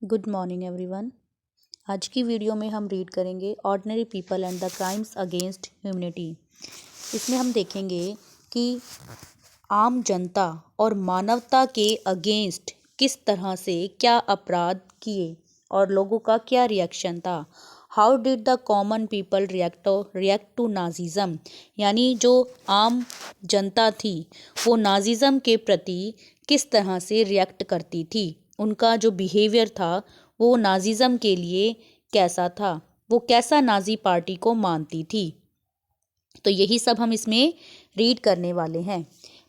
Good morning everyone. आज की video में हम रीड करेंगे ordinary people and the crimes against humanity. इसमें हम देखेंगे कि आम जनता और मानवता के अगेंस्ट किस तरह से क्या अपराध किए और लोगों का क्या रिएक्शन था। How did the common people react to Nazism, यानी जो आम जनता थी वो नाजिज़म के प्रति किस तरह से रिएक्ट करती थी, उनका जो बिहेवियर था वो नाजिज़म के लिए कैसा था, वो कैसा नाजी पार्टी को मानती थी। तो यही सब हम इसमें रीड करने वाले हैं।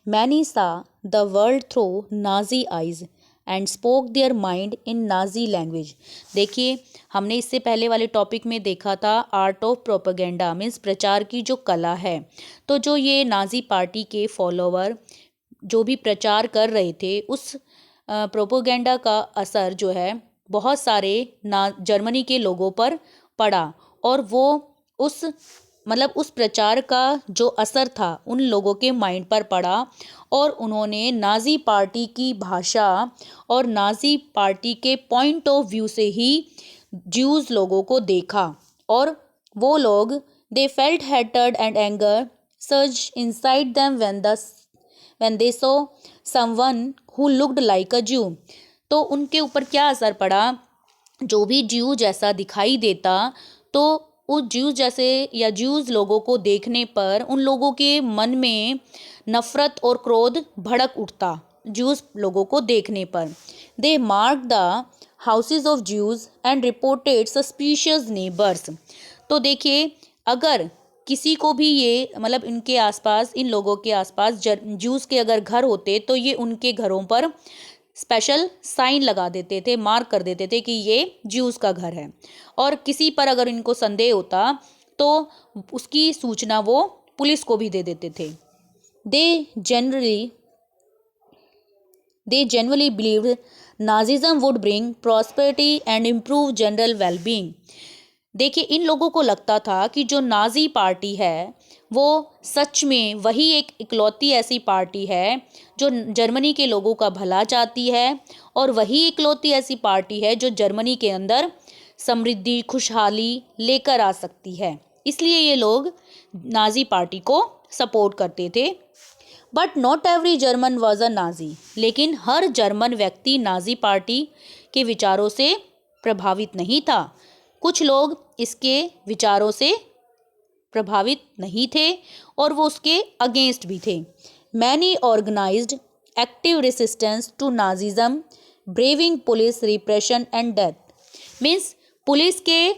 मैनी सा the world through Nazi eyes and spoke their mind in Nazi language. देखिए, हमने इससे पहले वाले टॉपिक में देखा था आर्ट ऑफ प्रोपेगेंडा, मीन्स प्रचार की जो कला है। तो जो ये नाजी पार्टी के फॉलोवर जो भी प्रचार कर रहे थे उस प्रोपेगेंडा का असर जो है बहुत सारे जर्मनी के लोगों पर पड़ा और वो उस प्रचार का जो असर था उन लोगों के माइंड पर पड़ा और उन्होंने नाजी पार्टी की भाषा और नाजी पार्टी के पॉइंट ऑफ व्यू से ही ज्यूज लोगों को देखा और वो लोग they felt hatred and anger surge inside them when they saw someone who looked like a Jew। तो उनके ऊपर क्या असर पड़ा, जो भी ज्यू जैसा दिखाई देता तो उस ज्यूज जैसे या ज्यूज लोगों को देखने पर उन लोगों के मन में नफरत और क्रोध भड़क उठता ज्यूज लोगों को देखने पर। They mark the houses of Jews and reported suspicious neighbours. तो देखिए, अगर किसी को भी ये इनके आसपास, इन लोगों के आसपास ज्यूज के अगर घर होते तो ये उनके घरों पर स्पेशल साइन लगा देते थे, मार्क कर देते थे कि ये ज्यूज का घर है। और किसी पर अगर इनको संदेह होता तो उसकी सूचना वो पुलिस को भी दे देते थे। दे genuinely believed Nazism would bring prosperity and improve general well-being। देखिए, इन लोगों को लगता था कि जो नाजी पार्टी है वो सच में वही एक इकलौती ऐसी पार्टी है जो जर्मनी के लोगों का भला चाहती है और वही इकलौती ऐसी पार्टी है जो जर्मनी के अंदर समृद्धि, खुशहाली लेकर आ सकती है। इसलिए ये लोग नाजी पार्टी को सपोर्ट करते थे। But not every German was a Nazi. लेकिन हर जर्मन व्यक्ति नाजी पार्टी के विचारों से प्रभावित नहीं था। कुछ लोग इसके विचारों से प्रभावित नहीं थे और वो उसके अगेंस्ट भी थे। Many organised active resistance to Nazism, braving police repression and death. Means police के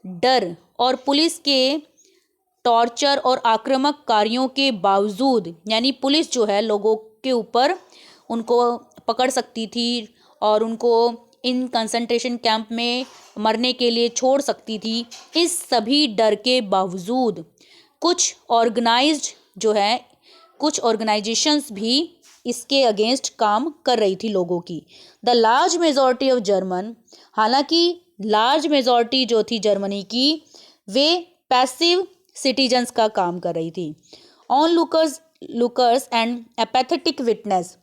डर और पुलिस के टॉर्चर और आक्रामक कार्यों के बावजूद, यानी पुलिस जो है लोगों के ऊपर उनको पकड़ सकती थी और उनको इन कंसंट्रेशन कैंप में मरने के लिए छोड़ सकती थी। इस सभी डर के बावजूद कुछ ऑर्गेनाइजेशंस भी इसके अगेंस्ट काम कर रही थी लोगों की। The large majority of German, हालांकि लार्ज मेजॉरिटी जो थी जर्मनी की वे पैसिव सिटीजन्स का काम कर रही थी। On lookers and apathetic witness.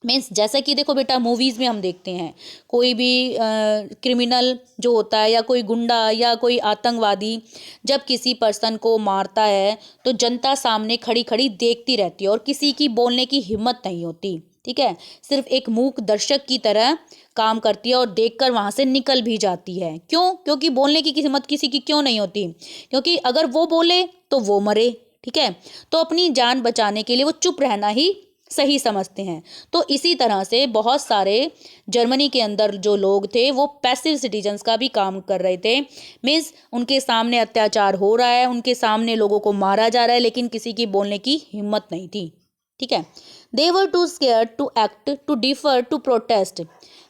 Means जैसे कि देखो बेटा, मूवीज़ में हम देखते हैं कोई भी क्रिमिनल जो होता है या कोई गुंडा या कोई आतंकवादी जब किसी पर्सन को मारता है तो जनता सामने खड़ी खड़ी देखती रहती है और किसी की बोलने की हिम्मत नहीं होती। ठीक है, सिर्फ एक मूक दर्शक की तरह काम करती है और देखकर वहाँ से निकल भी जाती है। क्यों? क्योंकि बोलने की हिम्मत किसी की क्यों नहीं होती? क्योंकि अगर वो बोले तो वो मरे। ठीक है, तो अपनी जान बचाने के लिए वो चुप रहना ही सही समझते हैं। तो इसी तरह से बहुत सारे जर्मनी के अंदर जो लोग थे वो पैसिव सिटीजन्स का भी काम कर रहे थे। मीन्स उनके सामने अत्याचार हो रहा है, उनके सामने लोगों को मारा जा रहा है, लेकिन किसी की बोलने की हिम्मत नहीं थी। ठीक है, they were too scared to act, to differ, to protest,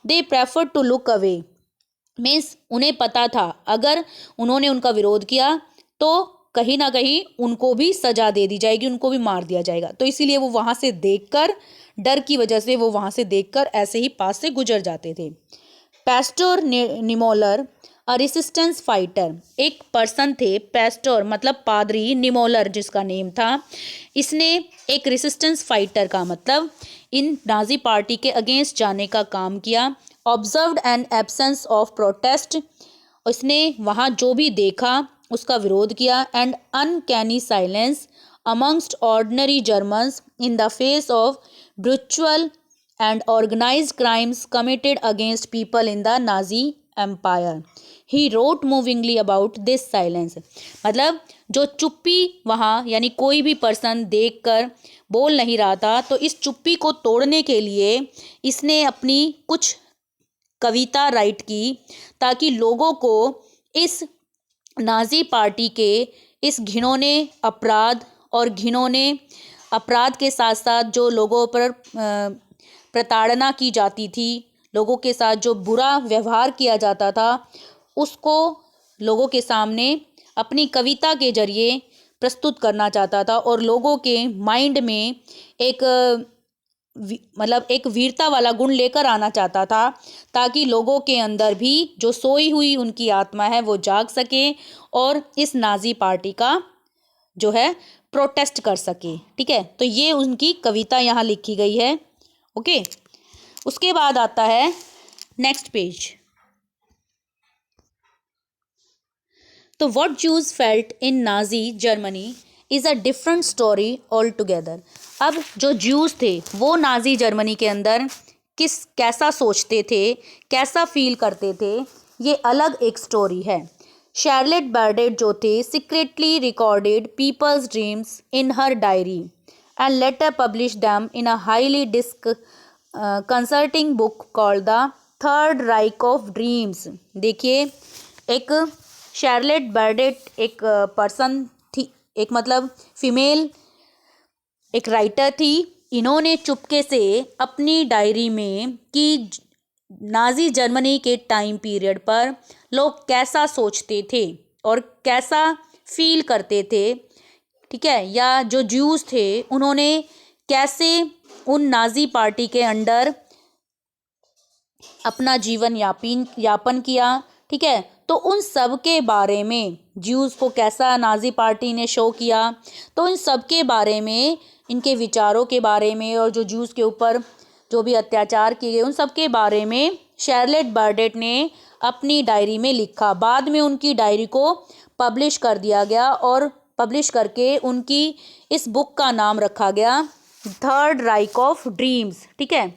they prefer to look away. Means उन्हें पता था अगर उन्होंने उनका विरोध किया तो कहीं ना कहीं उनको भी सजा दे दी जाएगी, उनको भी मार दिया जाएगा। तो इसीलिए वो वहाँ से देखकर, डर की वजह से वो वहाँ से देखकर ऐसे ही पास से गुजर जाते थे। पेस्टर निमोलर, अ रेसिस्टेंस फाइटर, एक पर्सन थे, पेस्टर मतलब पादरी, निमोलर जिसका नेम था, इसने एक रेसिस्टेंस फाइटर का मतलब इन नाजी पार्टी के अगेंस्ट जाने का काम किया observed an absence of protest, उसने वहाँ जो भी देखा उसका विरोध किया, and uncanny silence amongst ordinary Germans in the face of brutal and organised crimes committed against people in the Nazi empire. He wrote movingly about this silence, मतलब जो चुप्पी वहाँ यानी कोई भी पर्सन देख कर बोल नहीं रहा था, तो इस चुप्पी को तोड़ने के लिए इसने अपनी कुछ कविता राइट की ताकि लोगों को इस नाजी पार्टी के इस घिनौने अपराध और घिनौने अपराध के साथ साथ जो लोगों पर प्रताड़ना की जाती थी, लोगों के साथ जो बुरा व्यवहार किया जाता था, उसको लोगों के सामने अपनी कविता के जरिए प्रस्तुत करना चाहता था और लोगों के माइंड में एक मतलब एक वीरता वाला गुण लेकर आना चाहता था, ताकि लोगों के अंदर भी जो सोई हुई उनकी आत्मा है वो जाग सके और इस नाजी पार्टी का जो है प्रोटेस्ट कर सके। ठीक है, तो ये उनकी कविता यहाँ लिखी गई है। ओके, उसके बाद आता है नेक्स्ट पेज। तो what Jews felt in Nazi Germany is a different story all together. अब जो ज्यूज थे वो नाजी जर्मनी के अंदर कैसा सोचते थे, कैसा फील करते थे, ये अलग एक स्टोरी है। शार्लेट बर्डेट जो थे secretly recorded people's dreams in her diary and later publish them in a highly concerting book called the Third Reich of dreams. देखिए, एक शार्लेट बर्डेट एक पर्सन थी, एक मतलब फीमेल एक राइटर थी। इन्होंने चुपके से अपनी डायरी में कि नाजी जर्मनी के टाइम पीरियड पर लोग कैसा सोचते थे और कैसा फील करते थे, ठीक है, या जो ज्यूज थे उन्होंने कैसे उन नाजी पार्टी के अंडर अपना जीवन यापन किया, ठीक है, तो उन सब के बारे में, ज्यूज को कैसा नाजी पार्टी ने शो किया, तो उन सब के बारे में, इनके विचारों के बारे में और जो ज्यूज के ऊपर जो भी अत्याचार किए गए उन सब के बारे में शार्लेट बर्डेट ने अपनी डायरी में लिखा। बाद में उनकी डायरी को पब्लिश कर दिया गया और पब्लिश करके उनकी इस बुक का नाम रखा गया थर्ड राइक ऑफ ड्रीम्स। ठीक है,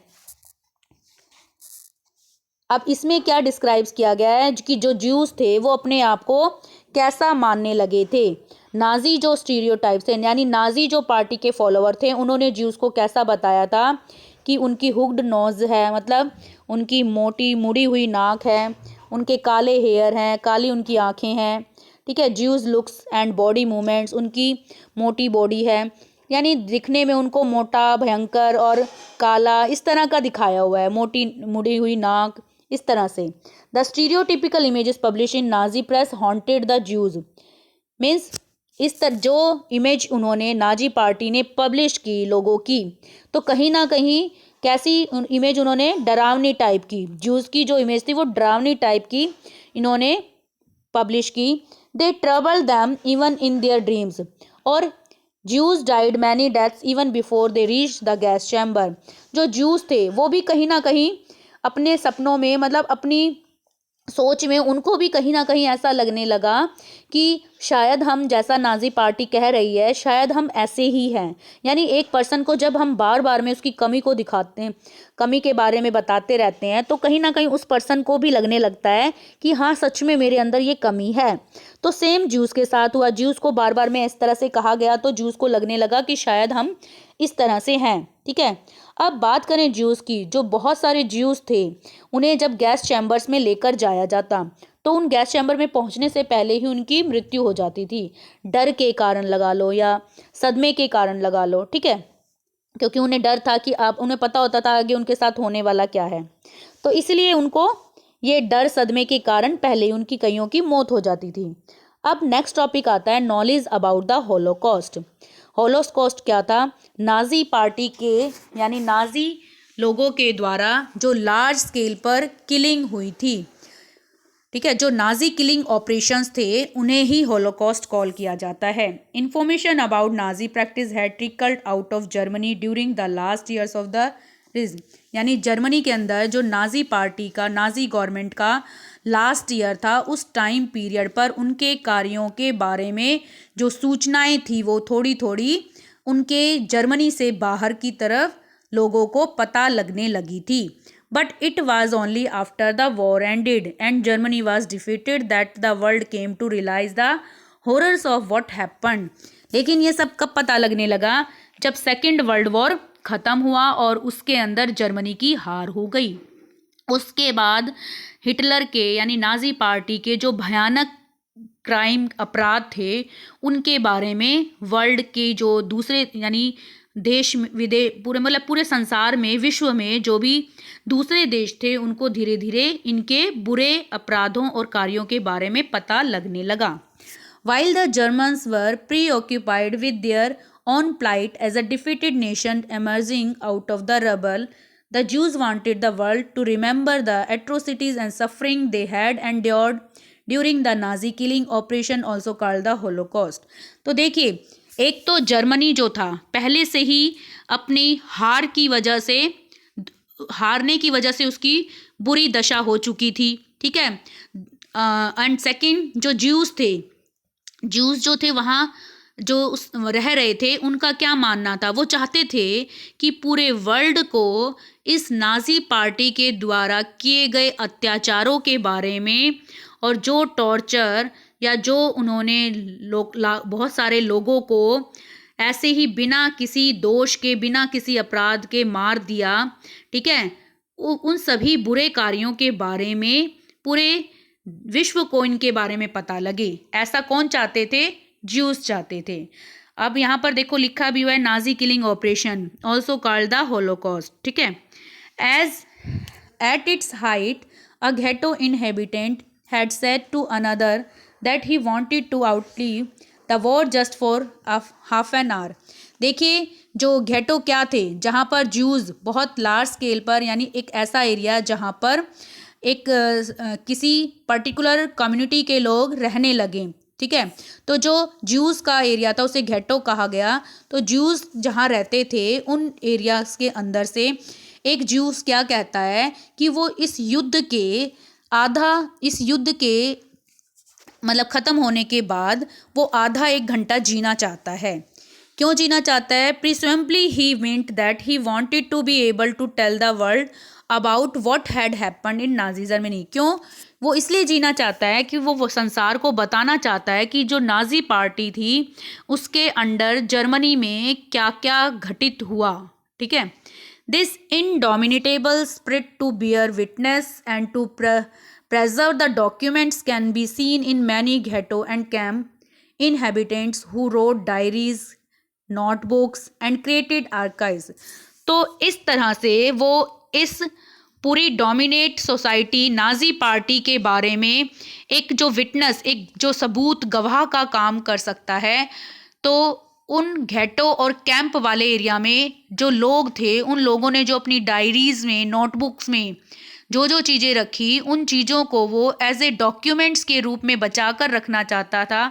अब इसमें क्या डिस्क्राइब्स किया गया है कि जो ज्यूज थे वो अपने आप को कैसा मानने लगे थे। नाजी जो स्टीरियोटाइप्स थे यानी नाजी जो पार्टी के फॉलोअर थे उन्होंने ज्यूज को कैसा बताया था कि उनकी हुक्ड नोज है, मतलब उनकी मोटी मुड़ी हुई नाक है, उनके काले हेयर हैं, काली उनकी आंखें हैं, ठीक है, Jews looks and body movements, उनकी मोटी बॉडी है, यानी दिखने में उनको मोटा, भयंकर और काला इस तरह का दिखाया हुआ है, मोटी मुड़ी हुई नाक, इस तरह से। The stereotypical images publish in Nazi press haunted the Jews, means इस तरह जो इमेज उन्होंने नाजी पार्टी ने पब्लिश की लोगों की, तो कहीं ना कहीं कैसी इमेज उन्होंने डरावनी टाइप की, ज्यूज की जो इमेज थी वो डरावनी टाइप की इन्होंने पब्लिश की। They trouble them even in their dreams, और Jews died many deaths even before they reach the gas chamber. जो ज्यूज थे वो भी कहीं ना कहीं अपने सपनों में, मतलब अपनी सोच में उनको भी कहीं ना कहीं ऐसा लगने लगा कि शायद हम, जैसा नाजी पार्टी कह रही है, शायद हम ऐसे ही हैं। यानी एक पर्सन को जब हम बार बार में उसकी कमी को दिखाते हैं, कमी के बारे में बताते रहते हैं, तो कहीं ना कहीं उस पर्सन को भी लगने लगता है कि हाँ सच में मेरे अंदर ये कमी है। तो सेम ज्यूस के साथ हुआ, ज्यूस को बार बार में इस तरह से कहा गया तो ज्यूस को लगने लगा कि शायद हम इस तरह से हैं। ठीक है, अब बात करें ज्यूस की। जो बहुत सारे ज्यूस थे उन्हें जब गैस चैम्बर्स में लेकर जाया जाता तो उन गैस चैम्बर में पहुंचने से पहले ही उनकी मृत्यु हो जाती थी, डर के कारण लगा लो या सदमे के कारण लगा लो, ठीक है, क्योंकि उन्हें डर था कि आप, उन्हें पता होता था आगे उनके साथ होने वाला क्या है, तो इसलिए उनको ये डर सदमे के कारण पहले ही उनकी कईयों की मौत हो जाती थी। अब नेक्स्ट टॉपिक आता है knowledge about the Holocaust. Holocaust क्या था? नाजी पार्टी के यानी नाजी लोगों के द्वारा जो लार्ज स्केल पर किलिंग हुई थी, ठीक है, जो नाजी किलिंग ऑपरेशंस थे उन्हें ही होलोकॉस्ट कॉल किया जाता है। Information about Nazi practice had trickled out of Germany during the last years of the regime, यानी जर्मनी के अंदर जो नाजी पार्टी का, नाजी गवर्नमेंट का लास्ट ईयर था, उस टाइम पीरियड पर उनके कार्यों के बारे में जो सूचनाएं थी वो थोड़ी थोड़ी उनके जर्मनी से बाहर की तरफ लोगों को पता लगने लगी थी. But it was only after the war ended and Germany was defeated that the world came to realize the horrors of what happened. लेकिन ये सब कब पता लगने लगा? जब सेकेंड वर्ल्ड वॉर ख़त्म हुआ और उसके अंदर जर्मनी की हार हो गई. उसके बाद हिटलर के यानी नाजी पार्टी के जो भयानक क्राइम अपराध थे उनके बारे में वर्ल्ड के जो दूसरे यानी देश विदेश पूरे संसार में, विश्व में जो भी दूसरे देश थे उनको धीरे धीरे इनके बुरे अपराधों और कार्यों के बारे में पता लगने लगा. While the Germans were preoccupied with their own plight as a defeated nation emerging out of the rubble, the Jews wanted the world to remember the atrocities and suffering they had endured during the Nazi killing operation also called the Holocaust. तो देखिए, एक तो Germany जो था पहले से ही अपनी हारने की वजह से उसकी बुरी दशा हो चुकी थी. ठीक है. एंड सेकंड जो ज्यूज़ जो थे वहाँ जो रह रहे थे उनका क्या मानना था, वो चाहते थे कि पूरे वर्ल्ड को इस नाजी पार्टी के द्वारा किए गए अत्याचारों के बारे में और जो टॉर्चर या जो उन्होंने बहुत सारे लोगों को ऐसे ही बिना किसी दोष के, बिना किसी अपराध के मार दिया. ठीक है. उन सभी बुरे कार्यों के बारे में पूरे विश्व को इनके बारे में पता लगे. ऐसा कौन चाहते थे? ज्यूस चाहते थे. अब यहाँ पर देखो लिखा भी हुआ है Nazi killing operation also called the Holocaust. ठीक है. As at its height a ghetto inhabitant had said to another that he wanted to outlive the war just for half an hour. देखिए जो घेटो क्या थे, जहाँ पर Jews बहुत large scale पर यानी एक ऐसा एरिया जहाँ पर एक किसी पर्टिकुलर कम्युनिटी के लोग रहने लगे. ठीक है. तो जो ज्यूज़ का एरिया था उसे घेटो कहा गया. तो ज्यूज़ जहाँ रहते थे उन एरियाज़ के अंदर से एक ज्यूज़ क्या कहता है कि वो इस युद्ध के मतलब ख़त्म होने के बाद वो आधा एक घंटा जीना चाहता है. क्यों जीना चाहता है? Presumably he meant that he wanted to be able to tell the world about what had happened in Nazi Germany. क्यों? वो इसलिए जीना चाहता है कि वो संसार को बताना चाहता है कि जो नाजी पार्टी थी उसके अंडर जर्मनी में क्या क्या घटित हुआ. ठीक है. This indomitable spirit to bear witness and to preserve the documents can be seen in many ghetto and camp inhabitants who wrote diaries, notebooks and created archives. तो इस तरह से वो इस पूरी डोमिनेट सोसाइटी नाजी पार्टी के बारे में एक जो विटनेस, एक जो सबूत गवाह का काम कर सकता है. तो उन घेटो और कैंप वाले एरिया में जो लोग थे उन लोगों ने जो अपनी डायरीज़ में, नोटबुक्स में जो जो चीज़ें रखी उन चीज़ों को वो एज ए डॉक्यूमेंट्स के रूप में बचा कर रखना चाहता था,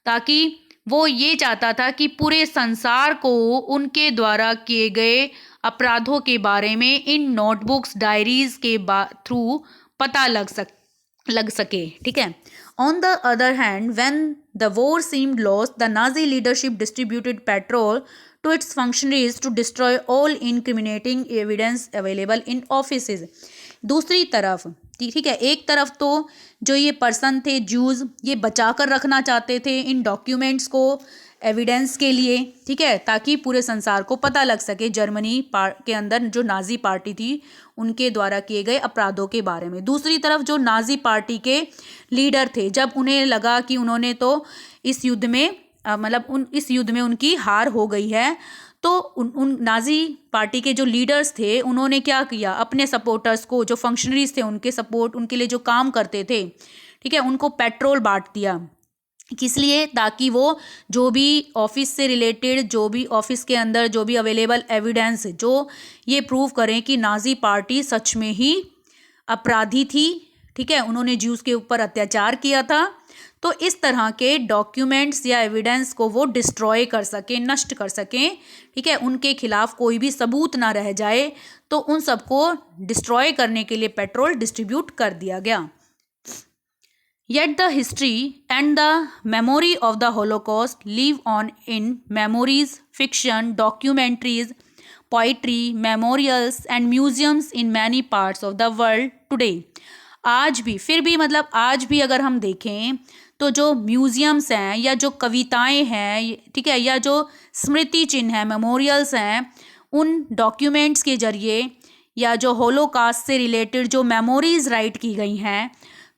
ताकि वो ये चाहता था कि पूरे संसार को उनके द्वारा किए गए अपराधों के बारे में इन नोटबुक्स, डायरीज़ के थ्रू पता लग सके. ठीक है. On the other hand, when the war seemed lost, the Nazi leadership distributed patrol to its functionaries to destroy all incriminating evidence available in offices. दूसरी तरफ, ठीक है, एक तरफ तो जो ये पर्सन थे ज्यूज़, ये बचा कर रखना चाहते थे इन डॉक्यूमेंट्स को एविडेंस के लिए. ठीक है. ताकि पूरे संसार को पता लग सके जर्मनी के अंदर जो नाजी पार्टी थी उनके द्वारा किए गए अपराधों के बारे में. दूसरी तरफ जो नाजी पार्टी के लीडर थे, जब उन्हें लगा कि उन्होंने तो इस युद्ध में इस युद्ध में उनकी हार हो गई है, तो उन नाजी पार्टी के जो लीडर्स थे उन्होंने क्या किया, अपने सपोर्टर्स को, जो फंक्शनरीज थे उनके लिए जो काम करते थे, ठीक है, उनको पेट्रोल बांट दिया. किस लिए? ताकि वो जो भी ऑफिस से रिलेटेड, जो भी ऑफिस के अंदर जो भी अवेलेबल एविडेंस जो ये प्रूव करें कि नाजी पार्टी सच में ही अपराधी थी. ठीक है, उन्होंने ज्यूस के ऊपर अत्याचार किया था। तो इस तरह के डॉक्यूमेंट्स या एविडेंस को वो डिस्ट्रॉय कर सकें, नष्ट कर सकें, ठीक है, उनके खिलाफ कोई भी सबूत ना रह जाए, तो उन सबको डिस्ट्रॉय करने के लिए पेट्रोल डिस्ट्रीब्यूट कर दिया गया। Yet the history and the memory of the Holocaust live on in memories, fiction, documentaries, poetry, memorials and museums in many parts of the world today. आज भी, फिर भी मतलब आज भी अगर हम देखें तो जो म्यूजियम्स हैं या जो कविताएं हैं, ठीक है, या जो स्मृति चिन्ह हैं, मेमोरियल्स हैं, उन डॉक्यूमेंट्स के जरिए या जो होलोकास्ट से रिलेटेड जो मेमोरीज राइट की गई हैं,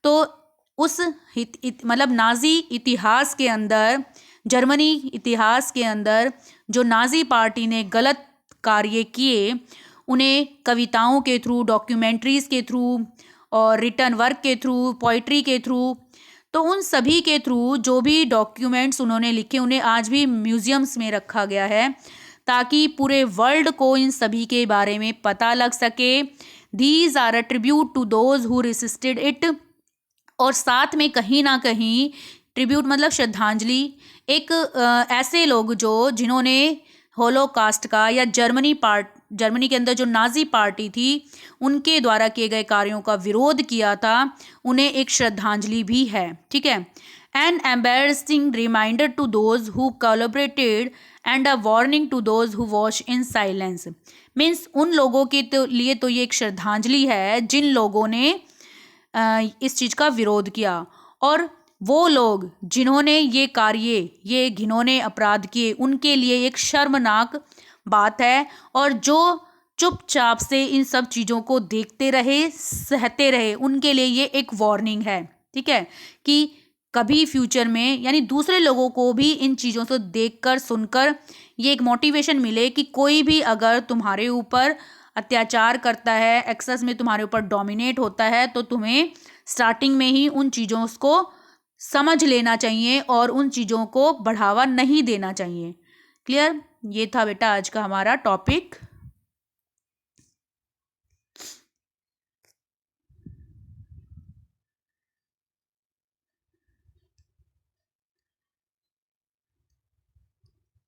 तो उस मतलब नाजी इतिहास के अंदर, जर्मनी इतिहास के अंदर जो नाजी पार्टी ने गलत कार्य किए, उन्हें कविताओं के थ्रू, डॉक्यूमेंट्रीज़ के थ्रू और रिटर्न वर्क के थ्रू, पोइट्री के थ्रू, तो उन सभी के थ्रू जो भी डॉक्यूमेंट्स उन्होंने लिखे उन्हें आज भी म्यूजियम्स में रखा गया है, ताकि पूरे वर्ल्ड को इन सभी के बारे में पता लग सके। These are a tribute to those who resisted it. और साथ में कहीं ना कहीं ट्रिब्यूट मतलब श्रद्धांजलि, एक ऐसे लोग जिन्होंने होलोकास्ट का या जर्मनी के अंदर जो नाजी पार्टी थी उनके द्वारा किए गए कार्यों का विरोध किया था, उन्हें एक श्रद्धांजलि भी है, ठीक है। An embarrassing reminder to those who collaborated and a warning to those who watch in silence. Means उन लोगों के लिए तो ये एक श्रद्धांजलि है जिन लोगों ने इस चीज़ का विरोध किया, और वो लोग जिन्होंने ये कार्य, ये घिनौने अपराध किए, उनके लिए एक शर्मनाक बात है। और जो चुपचाप से इन सब चीज़ों को देखते रहे, सहते रहे, उनके लिए ये एक वार्निंग है, ठीक है, कि कभी फ्यूचर में यानी दूसरे लोगों को भी इन चीज़ों से देखकर, सुनकर ये एक मोटिवेशन मिले कि कोई भी अगर तुम्हारे ऊपर अत्याचार करता है, एक्सेस में तुम्हारे ऊपर डोमिनेट होता है, तो तुम्हें स्टार्टिंग में ही उन चीज़ों को समझ लेना चाहिए और उन चीज़ों को बढ़ावा नहीं देना चाहिए। क्लियर? ये था बेटा आज का हमारा टॉपिक।